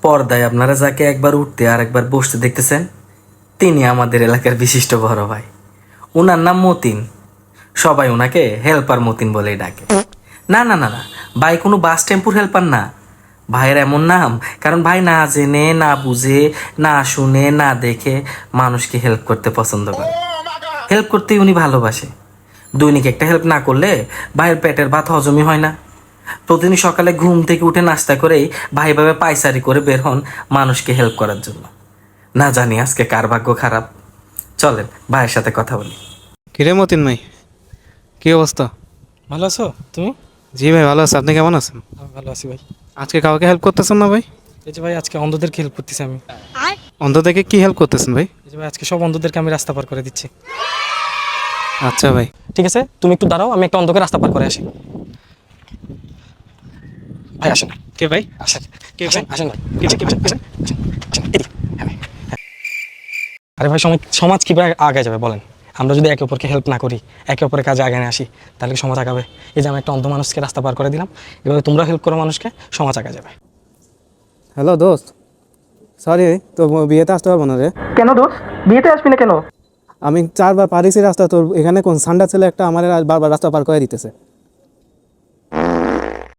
পর্দায় আপনারা যাকে একবার উঠতে আর একবার বসতে দেখতেছেন, তিনি আমাদের এলাকার বিশিষ্ট বড় ভাই। ওনার নাম মতিন। সবাই ওনাকে হেল্পার মতিন বলেই ডাকে। না না না না, ভাই কোনো বাস টেম্পুর হেল্পার না। ভাইয়ের এমন নাম কারণ ভাই না জেনে, না বুঝে, না শুনে, না দেখে মানুষকে হেল্প করতে পছন্দ করে। হেল্প করতেই উনি ভালোবাসে। দৈনিক একটা হেল্প না করলে ভাইয়ের পেটের ভাত হজমই হয় না। প্রতিদিন সকালে ঘুম থেকে উঠে নাস্তা করেই ভাই ভাবে পায়চারি করে বের হন মানুষকে হেল্প করার জন্য। না জানি আজকে কার ভাগ্য খারাপ। চলেন ভাইয়ের সাথে কথা বলি। কিরে মতিন ভাই, কি অবস্থা? ভালো আছো তুমি? জি ভাই ভালো আছে, আপনি কেমন আছেন? আমি ভালো আছি ভাই। আজকে কাউকে হেল্প করতেছেন না ভাই? এই যে ভাই আজকে অন্ধদেরকে হেল্প করতেছি আমি। অন্ধ থেকে কি হেল্প করতেছেন ভাই? এই যে ভাই আজকে সব অন্ধদেরকে আমি রাস্তা পার করে দিচ্ছি। আচ্ছা ভাই। ঠিক আছে, তুমি একটু দাঁড়াও, আমি একটা অন্ধকে রাস্তা পার করে আসি। ভাই আসেন। কে ভাই? আসেন কে আসেন ভাই? আসেন ভাই, আসেন আসেন আসেন আসেন এদিকে। হ্যাঁ ভাই, হ্যাঁ। আরে ভাই সমাজ কীভাবে আগে যাবে বলেন? আমরা যদি একে অপরকে হেল্প না করি, একে অপরের কাজে আগে না আসি, তাহলে কি সমাজ আগাবে? এই যে আমি একটা অন্ধ মানুষকে রাস্তা পার করে দিলাম, এভাবে তোমরা হেল্প করো মানুষকে, সমাজ আগে যাবে। হ্যালো দোস্ত, সরি তো বিয়েতে আসতে পারবো না রে। কেন দোষ? বিয়েতে আসবি না কেন? আমি 4বার পারিছি রাস্তা, তোর এখানে কোন সান্ডা ছেলে একটা আমার বারবার রাস্তা পার করে দিতেছে।